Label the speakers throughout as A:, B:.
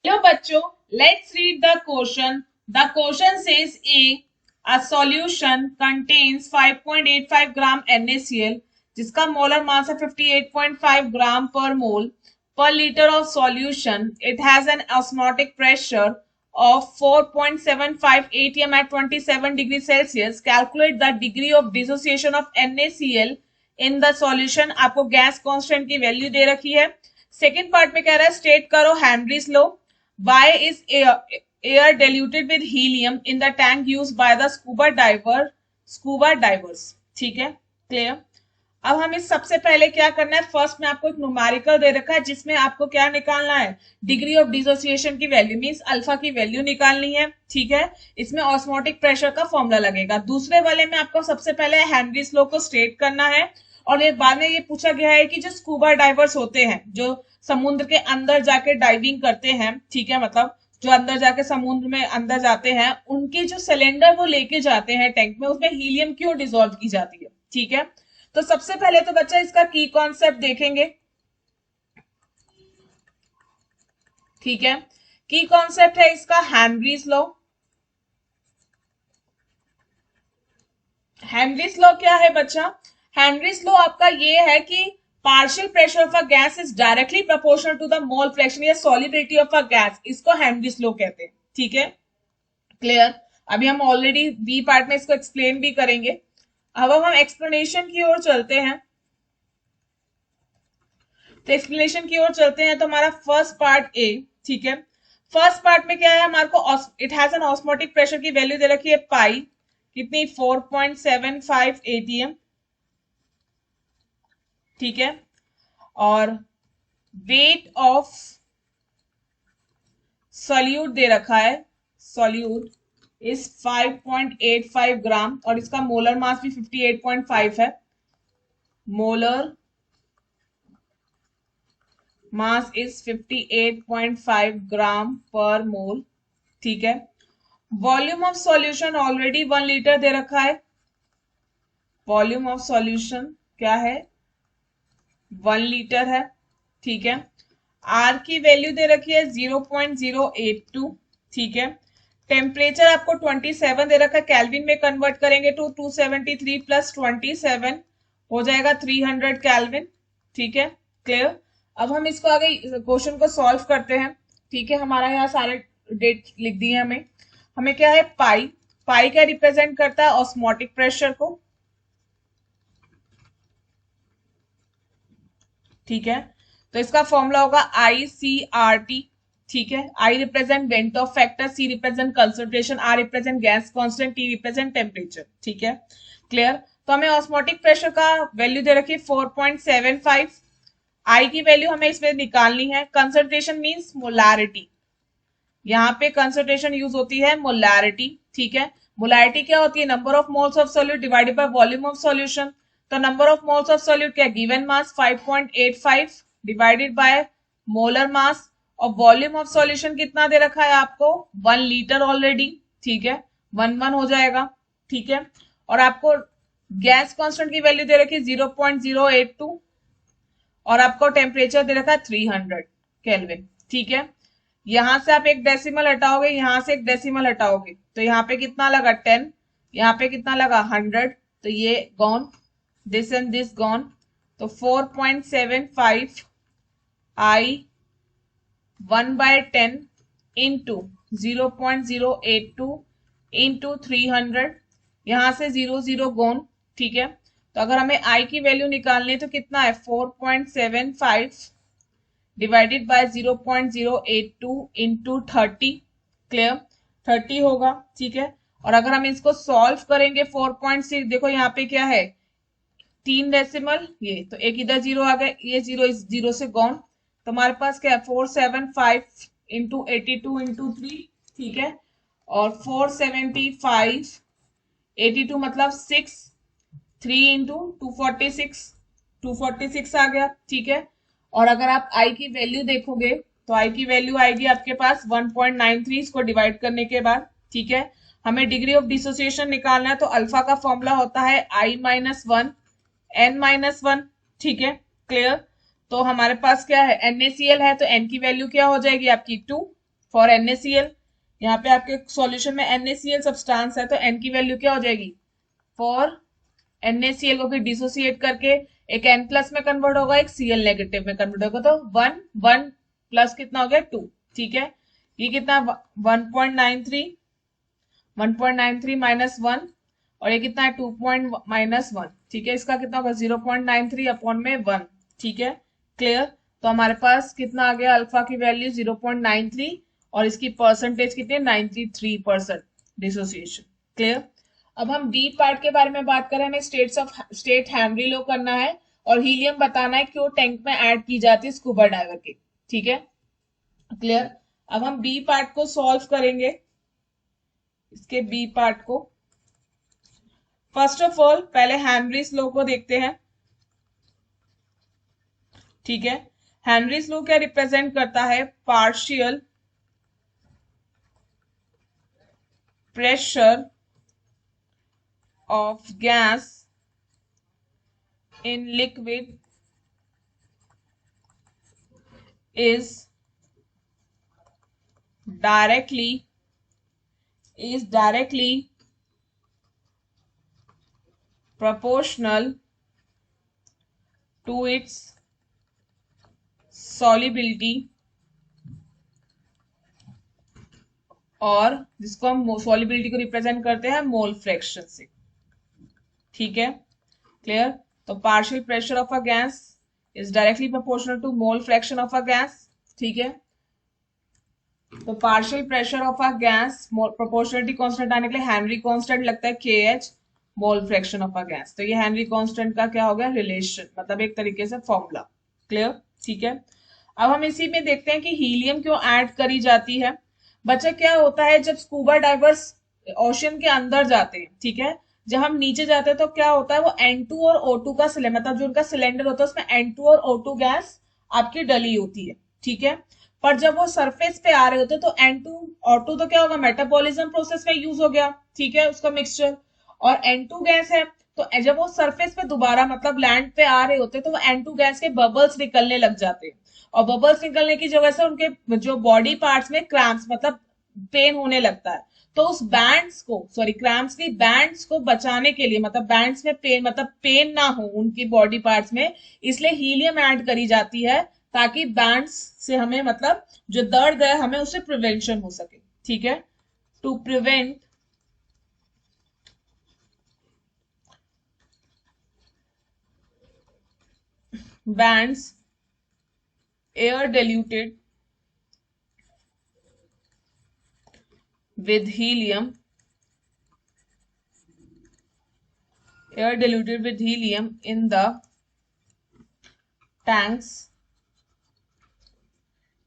A: Hello बच्चों, let's read the question. The question says a solution contains 5.85 gram NaCl जिसका molar mass है 58.5 ग्राम per liter of solution. It has an osmotic pressure of 4.75 atm at 27 degrees Celsius. Calculate the degree of dissociation of NaCl in the solution. आपको gas constant की value दे रखी है. Second part में कह रहा है स्टेट करो Henry's law. Why is air diluted with helium in the tank used by the scuba divers? ठीक है, क्लियर. अब हमें सबसे पहले क्या करना है, फर्स्ट में आपको एक न्यूमेरिकल दे रखा है जिसमें आपको क्या निकालना है, डिग्री ऑफ डिसोसिएशन की वैल्यू मींस अल्फा की वैल्यू निकालनी है. ठीक है, इसमें ऑस्मोटिक प्रेशर का फॉर्मूला लगेगा. दूसरे वाले में आपको सबसे पहले हेनरीज लॉ को स्टेट करना है. और ये बाद में ये पूछा गया है कि जो स्कूबा डाइवर्स होते हैं, जो समुद्र के अंदर जाके डाइविंग करते हैं, ठीक है, मतलब जो अंदर जाके समुद्र में अंदर जाते हैं, उनके जो सिलेंडर वो लेके जाते हैं टैंक में, उसमें हीलियम क्यों डिसॉल्व की जाती है. ठीक है, तो सबसे पहले तो बच्चा इसका की कॉन्सेप्ट देखेंगे. ठीक है, की कॉन्सेप्ट है इसका हेनरीज लॉ. हेनरीज लॉ क्या है बच्चा, हेनरीज लॉ आपका ये है कि partial pressure of a gas is directly proportional to the mole fraction या सॉलिबिलिटी ऑफ अ गैस. इसको हेनरीज लॉ कहते हैं. ठीक है, क्लियर. अभी हम ऑलरेडी बी पार्ट में इसको एक्सप्लेन भी करेंगे. अब हम एक्सप्लेनेशन की ओर चलते हैं. तो एक्सप्लेनेशन की ओर चलते हैं तो हमारा फर्स्ट पार्ट ए. ठीक है, फर्स्ट पार्ट में क्या है हमारे को, it has an osmotic pressure की वैल्यू दे रखी है पाई, कितनी 4.75 atm. ठीक है, और वेट ऑफ सॉल्यूट दे रखा है, सॉल्यूट इज 5.85 ग्राम और इसका मोलर मास भी 58.5 है. मोलर मास इज 58.5 ग्राम पर मोल. ठीक है, volume of solution already 1 litre दे रखा है. वॉल्यूम ऑफ सॉल्यूशन क्या है, 1 लीटर है. ठीक है, आर की वैल्यू दे रखी है 0.082. ठीक है, टेम्परेचर आपको 27 दे रखा है, केल्विन में कन्वर्ट करेंगे तो 273 प्लस 27 हो जाएगा 300 केल्विन. ठीक है, क्लियर. अब हम इसको आगे क्वेश्चन को सॉल्व करते हैं. ठीक है, हमारा यहाँ सारे डेट लिख दिए हमें. हमें क्या है, पाई. पाई क्या रिप्रेजेंट करता है, ऑस्मोटिक प्रेशर को. ठीक है, तो इसका फॉर्मूला होगा ICRT. ठीक है, i represent Van't Hoff factor, C represent concentration, R represent gas constant, T represent temperature. ठीक है, क्लियर. तो हमें ऑस्मोटिक प्रेशर का वैल्यू दे रखी है 4.75. आई की वैल्यू हमें इसमें निकालनी है. कंसंट्रेशन मींस मोलारिटी, यहाँ पे कंसंट्रेशन यूज होती है मोलारिटी. ठीक है, मोलारिटी क्या होती है, number of moles of solute divided by volume of solution. तो number of moles of solute क्या, given mass 5.85 divided by molar mass. और वॉल्यूम ऑफ सॉल्यूशन कितना दे रखा है आपको, 1 लीटर ऑलरेडी. ठीक है, 1 हो जाएगा. ठीक है, और आपको गैस कांस्टेंट की वैल्यू दे रखी है 0.082 और आपको टेम्परेचर दे रखा है 300 केल्विन. ठीक है, यहां से आप एक डेसिमल हटाओगे, यहां से एक डेसिमल हटाओगे, तो यहाँ पे कितना लगा 10, यहाँ पे कितना लगा 100, तो ये gone, this and this gone. तो 4.75 आई 1/10 इंटू 0.082 इंटू 300, यहां से 0 गॉन. ठीक है, तो अगर हमें आई की वैल्यू निकालनी है तो कितना है, 4.75 डिवाइडेड बाय 0.082 इंटू 30. क्लियर, 30 होगा. ठीक है, और अगर हम इसको सॉल्व करेंगे 4.6, देखो यहाँ पे क्या है 3 डेसिमल, ये तो एक इधर 0 आ गया, ये 0 इस 0 से गॉन. तो हमारे पास क्या है 475 इंटू 82 इंटू 3. ठीक है, और 475 82 मतलब 6, 3 इंटू 246 आ गया. ठीक है, और अगर आप आई की वैल्यू देखोगे तो आई की वैल्यू आएगी आपके पास 1.93 इसको डिवाइड करने के बाद. ठीक है, हमें डिग्री ऑफ डिसोसिएशन निकालना है तो अल्फा का फॉर्मूला होता है I-1 N-1. ठीक है, क्लियर. तो हमारे पास क्या है, NaCl है तो N की वैल्यू क्या हो जाएगी आपकी 2. फॉर NaCl, यहाँ पे आपके सॉल्यूशन में NaCl सब्सटेंस है तो n की वैल्यू क्या हो जाएगी, फॉर NaCl को फिर डिसोसिएट करके एक N प्लस में कन्वर्ट होगा, एक Cl नेगेटिव में कन्वर्ट होगा, तो 1 1 प्लस कितना हो गया 2, ठीक है। ये कितना 1.93 माइनस 1 और ये कितना है 2 माइनस 1, ठीक है। इसका कितना होगा 0.93 अपॉन में 1, ठीक है, क्लियर। तो हमारे पास कितना आ गया, अल्फा की वैल्यू 0.93 और इसकी परसेंटेज कितनी है 93% डिसोसिएशन, क्लियर। अब हम डी पार्ट के बारे में बात करें, हमें स्टेट हेनरी लॉ करना है और हीलियम बताना है क्यों टैंक में ऐड की जाती है स्कूबा डाइवर के, ठीक है, क्लियर। अब हम बी पार्ट को सॉल्व करेंगे, इसके बी पार्ट को। फर्स्ट ऑफ ऑल पहले हेनरीज लॉ को देखते हैं, ठीक है। हेनरीज लॉ क्या रिप्रेजेंट करता है, partial pressure of gas in liquid is directly proportional to its solubility, और जिसको हम सॉल्युबिलिटी को रिप्रेजेंट करते हैं मोल फ्रैक्शन से, ठीक है, क्लियर। तो partial pressure of a gas is directly proportional to mole fraction of a gas, ठीक है। तो partial pressure of a gas proportionality constant आने के लिए हेनरी कांस्टेंट लगता है KH, mole fraction of a gas. तो ये हेनरी कांस्टेंट का क्या हो गया, रिलेशन, मतलब एक तरीके से फॉर्मूला, क्लियर, ठीक है। अब हम इसी में देखते हैं कि हीलियम क्यों ऐड करी जाती है। बच्चा क्या होता है जब स्कूबा डाइवर्स ओशन के अंदर जाते हैं, ठीक है, जब हम नीचे जाते हैं तो क्या होता है, वो N2 और O2 का सिलेंडर, मतलब जो उनका सिलेंडर होता है उसमें N2 और O2 गैस आपकी डली होती है, ठीक है। पर जब वो सरफेस पे आ रहे होते तो N2 O2 तो क्या होगा, मेटाबॉलिज्म प्रोसेस में यूज हो गया, ठीक है, उसका मिक्सचर, और N2 गैस है तो जब वो सरफेस पे दोबारा मतलब लैंड पे आ रहे होते तो वो N2 गैस के बबल्स निकलने लग जाते हैं, और बबल्स निकलने की वजह से उनके जो बॉडी पार्ट्स में क्रैम्प्स मतलब पेन होने लगता है। तो उस बैंड्स को, सॉरी क्रैम्प्स की बैंड्स को बचाने के लिए, मतलब बैंड्स में पेन, मतलब पेन ना हो उनकी बॉडी पार्ट्स में, इसलिए हीलियम ऐड करी जाती है ताकि बैंड्स से हमें मतलब जो दर्द है हमें उससे प्रिवेंशन हो सके, ठीक है। To prevent bends air diluted with helium in the tanks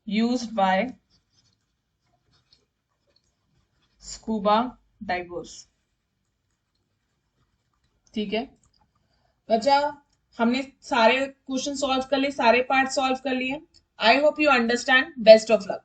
A: used by scuba divers, ठीक है बच्चा। हमने सारे क्वेश्चन सॉल्व कर लिए, सारे पार्ट सॉल्व कर लिए। I hope you understand. Best of luck.